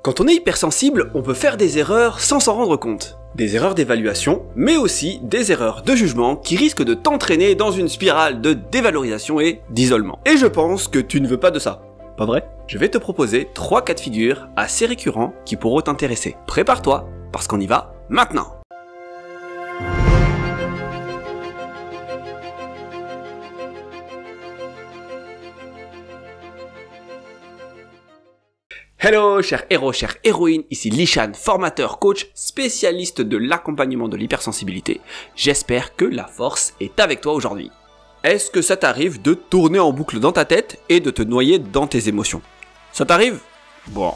Quand on est hypersensible, on peut faire des erreurs sans s'en rendre compte. Des erreurs d'évaluation, mais aussi des erreurs de jugement qui risquent de t'entraîner dans une spirale de dévalorisation et d'isolement. Et je pense que tu ne veux pas de ça. Pas vrai? Je vais te proposer 3 cas de figure assez récurrents qui pourront t'intéresser. Prépare-toi, parce qu'on y va maintenant. Hello chers héros, chères héroïnes, ici Lishan, formateur, coach, spécialiste de l'accompagnement de l'hypersensibilité. J'espère que la force est avec toi aujourd'hui. Est-ce que ça t'arrive de tourner en boucle dans ta tête et de te noyer dans tes émotions? Ça t'arrive? Bon,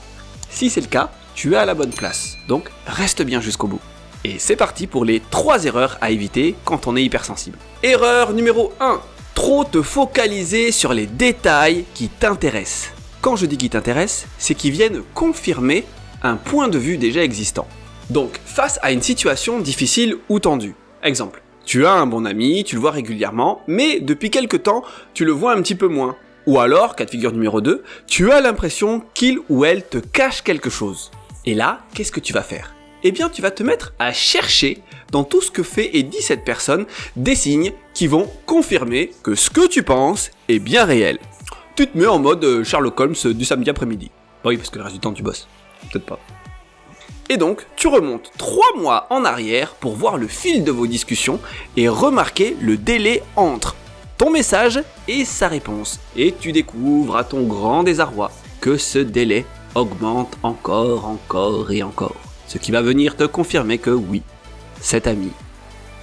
si c'est le cas, tu es à la bonne place, donc reste bien jusqu'au bout. Et c'est parti pour les 3 erreurs à éviter quand on est hypersensible. Erreur numéro 1, trop te focaliser sur les détails qui t'intéressent. Quand je dis qui t'intéresse, c'est qu'ils viennent confirmer un point de vue déjà existant. Donc, face à une situation difficile ou tendue. Exemple, tu as un bon ami, tu le vois régulièrement, mais depuis quelque temps, tu le vois un petit peu moins. Ou alors, cas de figure numéro 2, tu as l'impression qu'il ou elle te cache quelque chose. Et là, qu'est-ce que tu vas faire? Eh bien, tu vas te mettre à chercher dans tout ce que fait et dit cette personne des signes qui vont confirmer que ce que tu penses est bien réel. Tu te mets en mode Sherlock Holmes du samedi après-midi. Bah oui, parce que le reste du temps, tu bosses. Peut-être pas. Et donc, tu remontes 3 mois en arrière pour voir le fil de vos discussions et remarquer le délai entre ton message et sa réponse. Et tu découvres à ton grand désarroi que ce délai augmente encore et encore. Ce qui va venir te confirmer que oui, cet ami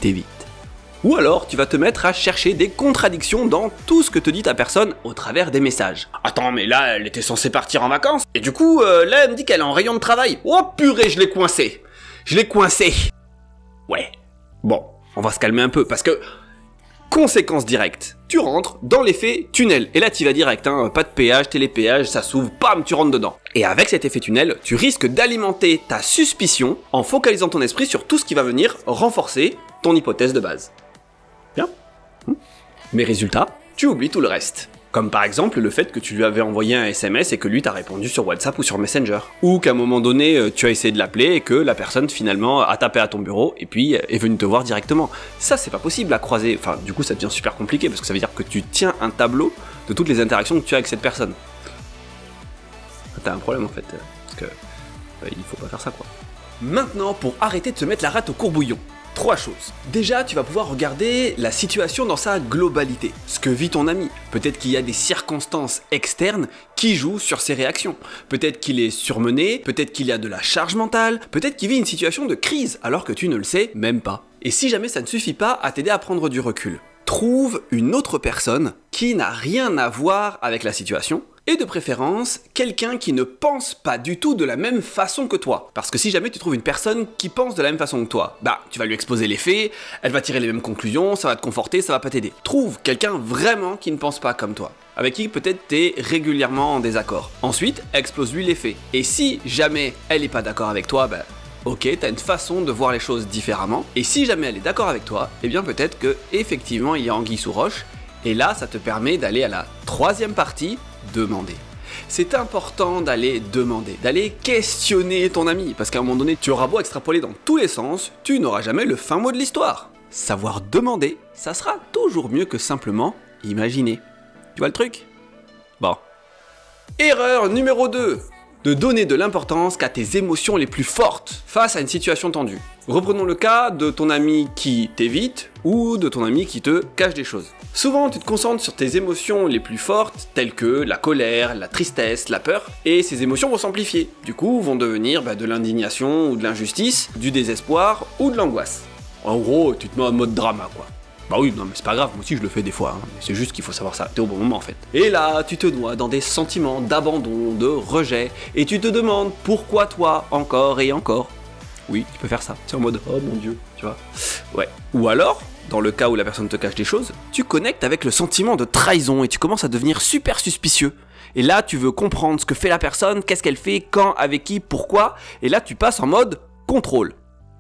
t'évite. Ou alors, tu vas te mettre à chercher des contradictions dans tout ce que te dit ta personne au travers des messages. Attends, mais là, elle était censée partir en vacances. Et du coup, là, elle me dit qu'elle est en rayon de travail. Oh purée, je l'ai coincé. Ouais. Bon, on va se calmer un peu, parce que... Conséquence directe. Tu rentres dans l'effet tunnel. Et là, tu vas direct, hein. Pas de péage, télépéage, ça s'ouvre, bam, tu rentres dedans. Et avec cet effet tunnel, tu risques d'alimenter ta suspicion en focalisant ton esprit sur tout ce qui va venir renforcer ton hypothèse de base. Bien. Mais résultat, tu oublies tout le reste. Comme par exemple le fait que tu lui avais envoyé un SMS et que lui t'a répondu sur WhatsApp ou sur Messenger. Ou qu'à un moment donné, tu as essayé de l'appeler et que la personne finalement a tapé à ton bureau et puis est venue te voir directement. Ça, c'est pas possible à croiser. Enfin, du coup, ça devient super compliqué parce que ça veut dire que tu tiens un tableau de toutes les interactions que tu as avec cette personne. T'as un problème en fait. Parce que il faut pas faire ça quoi. Maintenant, pour arrêter de se mettre la rate au courbouillon. 3 choses. Déjà, tu vas pouvoir regarder la situation dans sa globalité. Ce que vit ton ami. Peut-être qu'il y a des circonstances externes qui jouent sur ses réactions. Peut-être qu'il est surmené, peut-être qu'il y a de la charge mentale, peut-être qu'il vit une situation de crise alors que tu ne le sais même pas. Et si jamais ça ne suffit pas à t'aider à prendre du recul, trouve une autre personne qui n'a rien à voir avec la situation. Et de préférence, quelqu'un qui ne pense pas du tout de la même façon que toi. Parce que si jamais tu trouves une personne qui pense de la même façon que toi, bah, tu vas lui exposer les faits, elle va tirer les mêmes conclusions, ça va te conforter, ça va pas t'aider. Trouve quelqu'un vraiment qui ne pense pas comme toi, avec qui peut-être t'es régulièrement en désaccord. Ensuite, explose-lui les faits. Et si jamais elle est pas d'accord avec toi, bah, ok, t'as une façon de voir les choses différemment. Et si jamais elle est d'accord avec toi, eh bien peut-être que effectivement il y a anguille sous roche. Et là, ça te permet d'aller à la 3e partie, demander. C'est important d'aller demander, d'aller questionner ton ami, parce qu'à un moment donné, tu auras beau extrapoler dans tous les sens, tu n'auras jamais le fin mot de l'histoire. Savoir demander, ça sera toujours mieux que simplement imaginer. Tu vois le truc? Bon. Erreur numéro 2. De donner de l'importance qu'à tes émotions les plus fortes face à une situation tendue. Reprenons le cas de ton ami qui t'évite ou de ton ami qui te cache des choses. Souvent, tu te concentres sur tes émotions les plus fortes, telles que la colère, la tristesse, la peur, et ces émotions vont s'amplifier. Du coup, vont devenir de l'indignation ou de l'injustice, du désespoir ou de l'angoisse. En gros, tu te mets en mode drama, quoi. Bah oui, non mais c'est pas grave, moi aussi je le fais des fois, hein. C'est juste qu'il faut savoir s'arrêter au bon moment en fait. Et là, tu te noies dans des sentiments d'abandon, de rejet, et tu te demandes pourquoi toi, encore et encore. Oui, tu peux faire ça, c'est en mode oh mon dieu, tu vois. Ouais. Ou alors, dans le cas où la personne te cache des choses, tu connectes avec le sentiment de trahison et tu commences à devenir super suspicieux. Et là, tu veux comprendre ce que fait la personne, qu'est-ce qu'elle fait, quand, avec qui, pourquoi, et là tu passes en mode contrôle.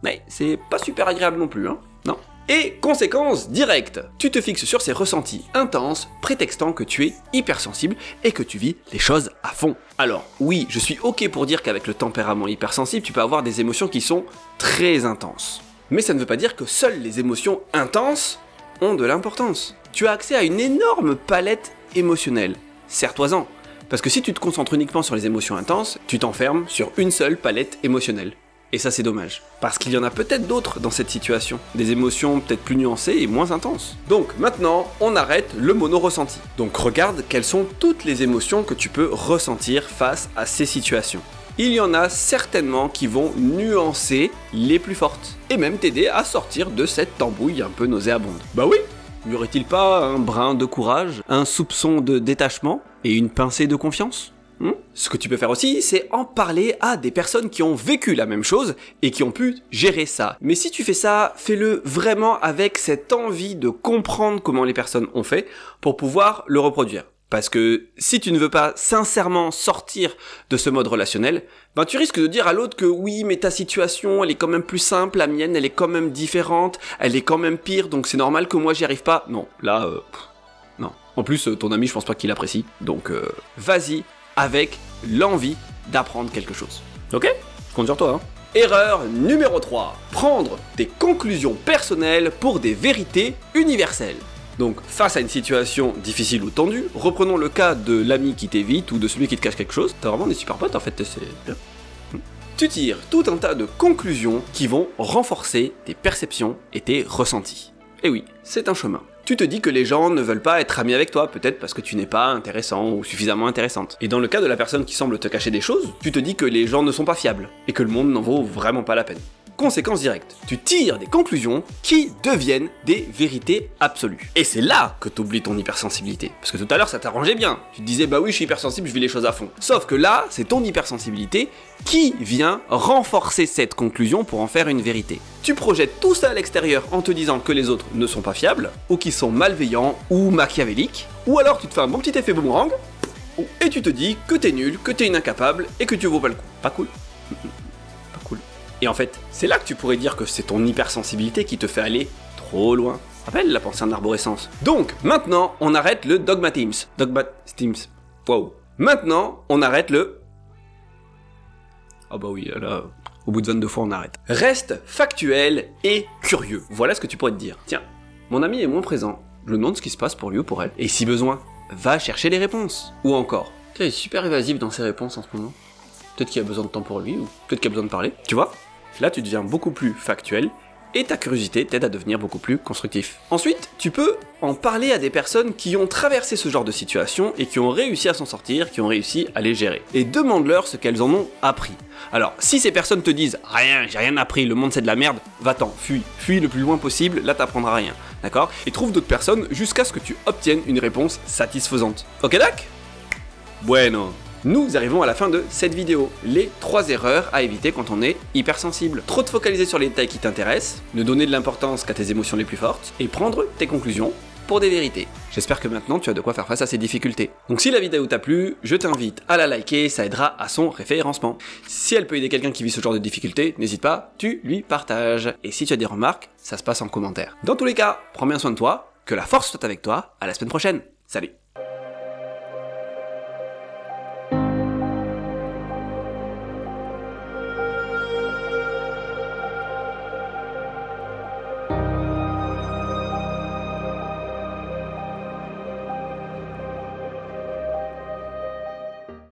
Mais c'est pas super agréable non plus, hein. Non. Et conséquence directe, tu te fixes sur ces ressentis intenses, prétextant que tu es hypersensible et que tu vis les choses à fond. Alors oui, je suis ok pour dire qu'avec le tempérament hypersensible, tu peux avoir des émotions qui sont très intenses. Mais ça ne veut pas dire que seules les émotions intenses ont de l'importance. Tu as accès à une énorme palette émotionnelle. Serre-toi-en. Parce que si tu te concentres uniquement sur les émotions intenses, tu t'enfermes sur une seule palette émotionnelle. Et ça c'est dommage, parce qu'il y en a peut-être d'autres dans cette situation, des émotions peut-être plus nuancées et moins intenses. Donc maintenant, on arrête le mono-ressenti. Donc regarde quelles sont toutes les émotions que tu peux ressentir face à ces situations. Il y en a certainement qui vont nuancer les plus fortes, et même t'aider à sortir de cette tambouille un peu nauséabonde. Bah oui, n'y aurait-il pas un brin de courage, un soupçon de détachement et une pincée de confiance ? Ce que tu peux faire aussi, c'est en parler à des personnes qui ont vécu la même chose et qui ont pu gérer ça. Mais si tu fais ça, fais-le vraiment avec cette envie de comprendre comment les personnes ont fait pour pouvoir le reproduire. Parce que si tu ne veux pas sincèrement sortir de ce mode relationnel, ben tu risques de dire à l'autre que oui, mais ta situation, elle est quand même plus simple, la mienne, elle est quand même différente, elle est quand même pire, donc c'est normal que moi j'y arrive pas. Non, là, non. En plus, ton ami, je pense pas qu'il apprécie, donc vas-y avec l'envie d'apprendre quelque chose. Ok ? Je compte sur toi, hein. Erreur numéro 3. Prendre des conclusions personnelles pour des vérités universelles. Donc, face à une situation difficile ou tendue, reprenons le cas de l'ami qui t'évite ou de celui qui te cache quelque chose. T'as vraiment des super potes en fait, c'est bien. Tu tires tout un tas de conclusions qui vont renforcer tes perceptions et tes ressentis. Et oui, c'est un chemin. Tu te dis que les gens ne veulent pas être amis avec toi, peut-être parce que tu n'es pas intéressant ou suffisamment intéressante. Et dans le cas de la personne qui semble te cacher des choses, tu te dis que les gens ne sont pas fiables, et que le monde n'en vaut vraiment pas la peine. Conséquence directe, tu tires des conclusions qui deviennent des vérités absolues. Et c'est là que t'oublies ton hypersensibilité. Parce que tout à l'heure ça t'arrangeait bien. Tu te disais bah oui je suis hypersensible, je vis les choses à fond. Sauf que là, c'est ton hypersensibilité qui vient renforcer cette conclusion pour en faire une vérité. Tu projettes tout ça à l'extérieur en te disant que les autres ne sont pas fiables, ou qu'ils sont malveillants ou machiavéliques, ou alors tu te fais un bon petit effet boomerang, et tu te dis que t'es nul, que t'es incapable, et que tu vaux pas le coup. Pas cool. Et en fait, c'est là que tu pourrais dire que c'est ton hypersensibilité qui te fait aller trop loin. Rappelle la pensée en arborescence. Donc, maintenant, on arrête le dogmatisme. Wow. Maintenant, on arrête le... Ah bah oui, là, au bout de 22 fois, on arrête. Reste factuel et curieux. Voilà ce que tu pourrais te dire. Tiens, mon ami est moins présent. Je lui demande ce qui se passe pour lui ou pour elle. Et si besoin, va chercher les réponses. Ou encore, il est super évasif dans ses réponses en ce moment. Peut-être qu'il a besoin de temps pour lui, ou peut-être qu'il a besoin de parler. Tu vois ? Là, tu deviens beaucoup plus factuel, et ta curiosité t'aide à devenir beaucoup plus constructif. Ensuite, tu peux en parler à des personnes qui ont traversé ce genre de situation, et qui ont réussi à s'en sortir, qui ont réussi à les gérer. Et demande-leur ce qu'elles en ont appris. Alors, si ces personnes te disent « Rien, j'ai rien appris, le monde c'est de la merde », va-t'en, fuis. Fuis le plus loin possible, là t'apprendras rien. D'accord ? Et trouve d'autres personnes jusqu'à ce que tu obtiennes une réponse satisfaisante. Ok, Dac ? Bueno. Nous arrivons à la fin de cette vidéo. Les 3 erreurs à éviter quand on est hypersensible. Trop te focaliser sur les détails qui t'intéressent, ne donner de l'importance qu'à tes émotions les plus fortes, et prendre tes conclusions pour des vérités. J'espère que maintenant tu as de quoi faire face à ces difficultés. Donc si la vidéo t'a plu, je t'invite à la liker, ça aidera à son référencement. Si elle peut aider quelqu'un qui vit ce genre de difficultés, n'hésite pas, tu lui partages. Et si tu as des remarques, ça se passe en commentaire. Dans tous les cas, prends bien soin de toi, que la force soit avec toi, à la semaine prochaine. Salut!